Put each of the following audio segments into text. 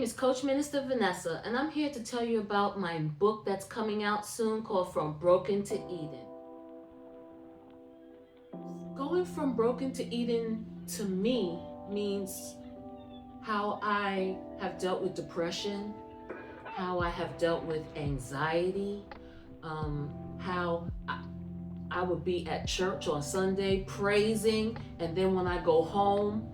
is Coach Minister Vanessa, and I'm here to tell you about my book that's coming out soon called From Broken to Eden. Going from broken to Eden to me means how I have dealt with depression, how I have dealt with anxiety, how I would be at church on Sunday praising, and then when I go home,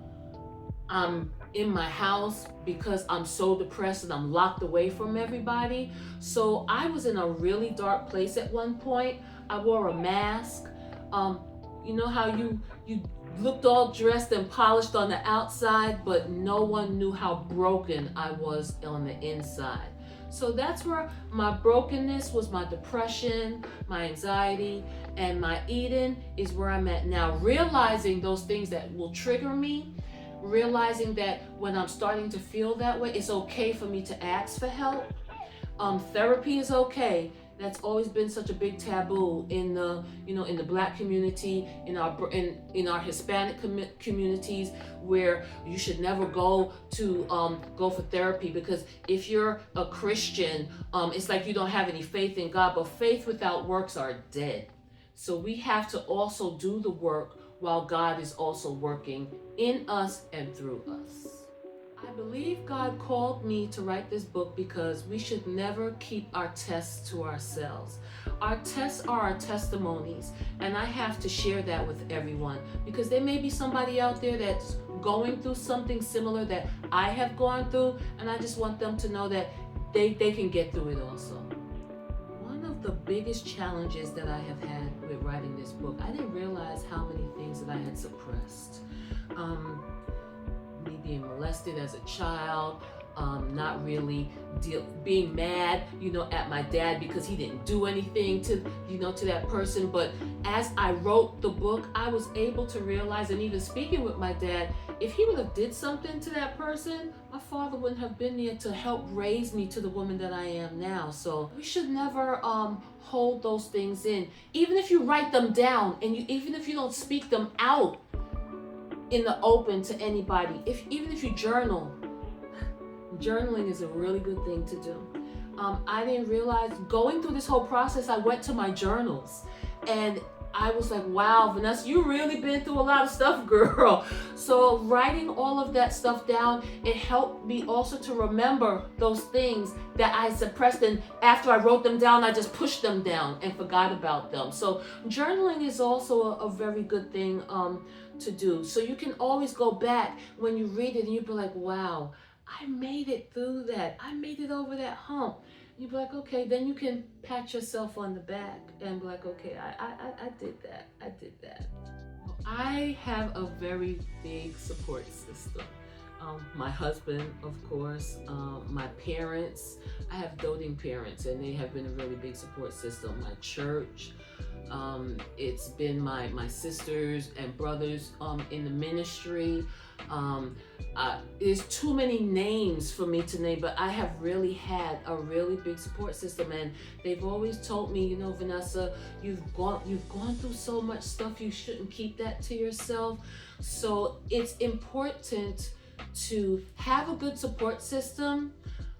I'm in my house because I'm so depressed and I'm locked away from everybody. So I was in a really dark place at one point. I wore a mask. You know how you looked all dressed and polished on the outside, but no one knew how broken I was on the inside. So that's where my brokenness was, my depression, my anxiety, and my Eden is where I'm at now. Realizing those things that will trigger me, realizing that when I'm starting to feel that way, it's okay for me to ask for help. Therapy is okay. That's always been such a big taboo in the Black community, in our Hispanic communities, where you should never go for therapy, because if you're a Christian, it's like you don't have any faith in God. But faith without works are dead. So we have to also do the work while God is also working in us and through us. I believe God called me to write this book because we should never keep our tests to ourselves. Our tests are our testimonies, and I have to share that with everyone because there may be somebody out there that's going through something similar that I have gone through, and I just want them to know that they can get through it also. One of the biggest challenges that I have had with writing this book, I didn't realize how many things that I had suppressed. Me being molested as a child, not really being mad, at my dad because he didn't do anything to that person. But as I wrote the book, I was able to realize, and even speaking with my dad, if he would have did something to that person, my father wouldn't have been there to help raise me to the woman that I am now. So we should never hold those things in, even if you write them down, and even if you don't speak them out in the open to anybody. Even if you journal, journaling is a really good thing to do. I didn't realize, going through this whole process, I went to my journals and I was like, wow, Vanessa, you really been through a lot of stuff, girl. So writing all of that stuff down, it helped me also to remember those things that I suppressed, and after I wrote them down, I just pushed them down and forgot about them. So journaling is also a very good thing to do. So you can always go back when you read it and you'll be like, wow, I made it through that. I made it over that hump. You'd be like, okay, then you can pat yourself on the back and be like, okay, I did that. I did that. I have a very big support system. My husband, of course, my parents. I have doting parents, and they have been a really big support system. My church, it's been my sisters and brothers in the ministry. There's too many names for me to name, but I have really had a really big support system, and they've always told me, Vanessa, you've gone through so much stuff, you shouldn't keep that to yourself. So it's important to have a good support system,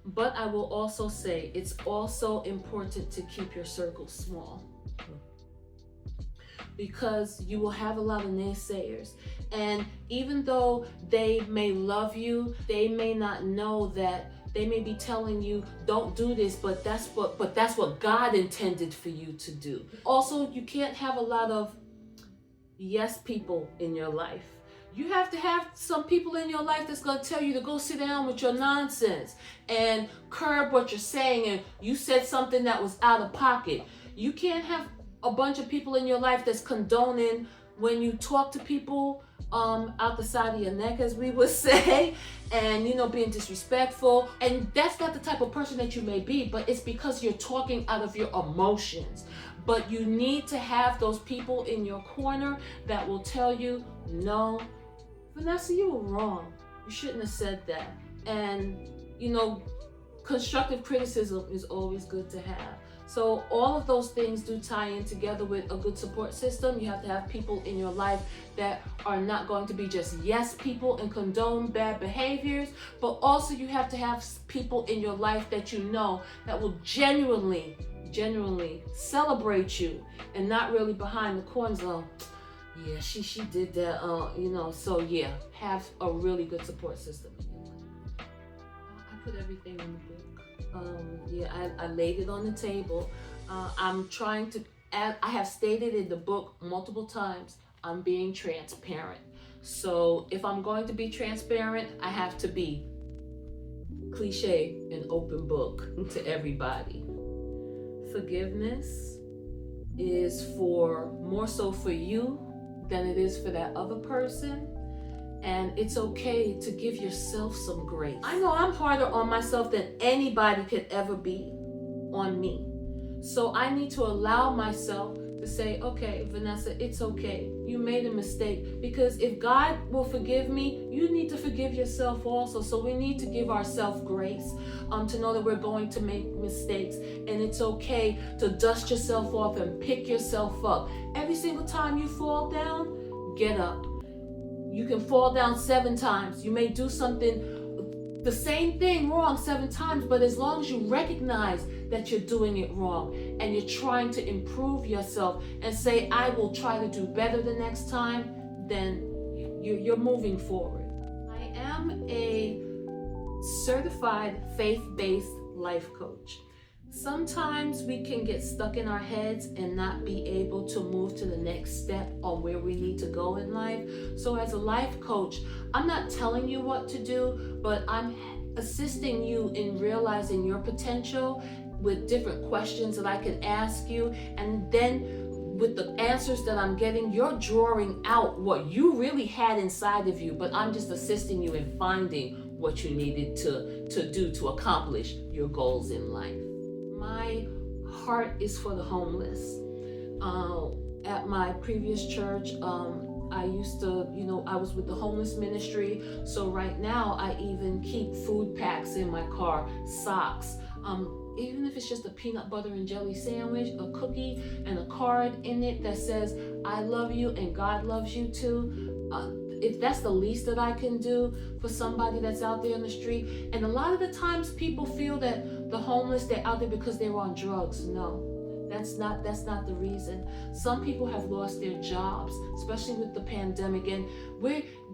but I will also say it's also important to keep your circle small, because you will have a lot of naysayers. And even though they may love you, they may not know that they may be telling you, don't do this, but that's what God intended for you to do. Also, you can't have a lot of yes people in your life. You have to have some people in your life that's going to tell you to go sit down with your nonsense and curb what you're saying, and you said something that was out of pocket. You can't have a bunch of people in your life that's condoning when you talk to people out the side of your neck, as we would say, and being disrespectful. And that's not the type of person that you may be, but it's because you're talking out of your emotions. But you need to have those people in your corner that will tell you, no, Vanessa, you were wrong. You shouldn't have said that. And constructive criticism is always good to have. So all of those things do tie in together with a good support system. You have to have people in your life that are not going to be just yes people and condone bad behaviors, but also you have to have people in your life that you know that will genuinely celebrate you and not really behind the corners of, yeah, she did that, so yeah, have a really good support system in your life. I put everything in the book. I laid it on the table. I'm trying to, I have stated in the book multiple times, I'm being transparent. So if I'm going to be transparent, I have to be cliche and open book to everybody. Forgiveness is more so for you than it is for that other person. And it's okay to give yourself some grace. I know I'm harder on myself than anybody could ever be on me. So I need to allow myself to say, okay, Vanessa, it's okay. You made a mistake. Because if God will forgive me, you need to forgive yourself also. So we need to give ourselves grace to know that we're going to make mistakes. And it's okay to dust yourself off and pick yourself up. Every single time you fall down, get up. You can fall down 7 times. You may do something, the same thing wrong 7 times, but as long as you recognize that you're doing it wrong and you're trying to improve yourself and say, I will try to do better the next time, then you're moving forward. I am a certified faith-based life coach. Sometimes we can get stuck in our heads and not be able to move to the next step on where we need to go in life. So as a life coach, I'm not telling you what to do, but I'm assisting you in realizing your potential with different questions that I can ask you. And then with the answers that I'm getting, you're drawing out what you really had inside of you, but I'm just assisting you in finding what you needed to do to accomplish your goals in life. My heart is for the homeless. At my previous church, I used to, I was with the homeless ministry. So right now I even keep food packs in my car, socks. Even if it's just a peanut butter and jelly sandwich, a cookie, and a card in it that says, I love you and God loves you too. If that's the least that I can do for somebody that's out there in the street. And a lot of the times people feel that the homeless, they're out there because they're on drugs. No, that's not the reason. Some people have lost their jobs, especially with the pandemic. And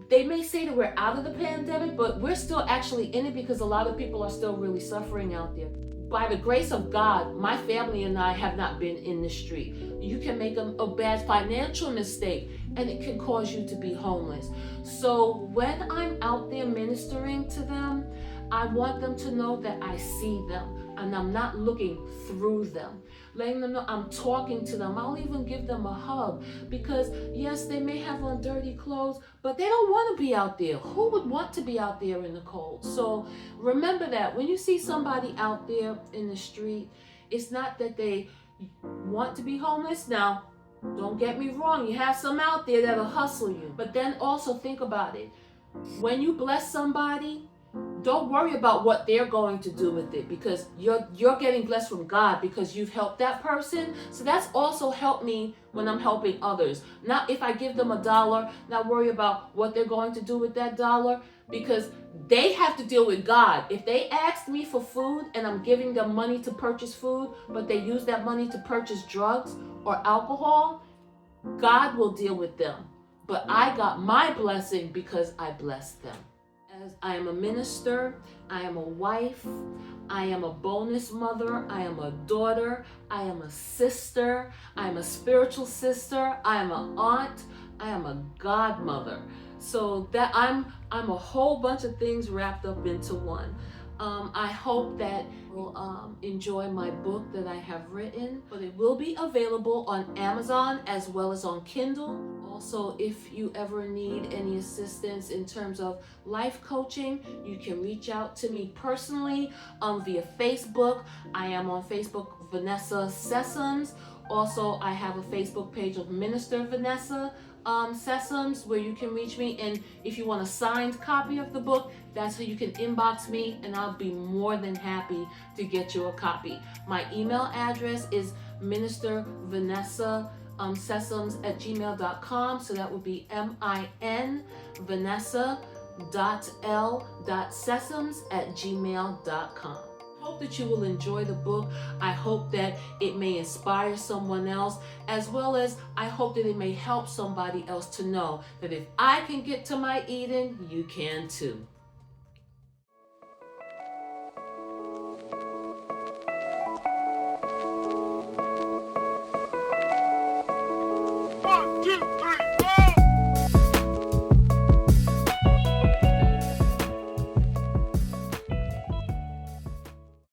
they may say that we're out of the pandemic, but we're still actually in it because a lot of people are still really suffering out there. By the grace of God, my family and I have not been in the street. You can make a bad financial mistake and it can cause you to be homeless. So when I'm out there ministering to them, I want them to know that I see them and I'm not looking through them. Letting them know I'm talking to them. I'll even give them a hug because yes, they may have on dirty clothes, but they don't want to be out there. Who would want to be out there in the cold? So remember that when you see somebody out there in the street, it's not that they want to be homeless. Now, don't get me wrong. You have some out there that'll hustle you, but then also think about it. When you bless somebody, don't worry about what they're going to do with it because you're getting blessed from God because you've helped that person. So that's also helped me when I'm helping others. Not if I give them $1, not worry about what they're going to do with that dollar because they have to deal with God. If they ask me for food and I'm giving them money to purchase food, but they use that money to purchase drugs or alcohol, God will deal with them. But I got my blessing because I blessed them. As I am a minister, I am a wife, I am a bonus mother, I am a daughter, I am a sister, I am a spiritual sister, I am an aunt, I am a godmother. So that I'm a whole bunch of things wrapped up into one. I hope that you'll enjoy my book that I have written, but it will be available on Amazon as well as on Kindle. Also, if you ever need any assistance in terms of life coaching, you can reach out to me personally via Facebook. I am on Facebook, Vanessa Sessoms. Also, I have a Facebook page of Minister Vanessa. Sessoms, where you can reach me. And if you want a signed copy of the book, that's how you can inbox me, and I'll be more than happy to get you a copy. My email address is Minister Vanessa Sessoms at gmail.com. So that would be MIN Vanessa.L.Sessoms at gmail.com. I hope that you will enjoy the book. I hope that it may inspire someone else, as well as I hope that it may help somebody else to know that if I can get to my Eden, you can too.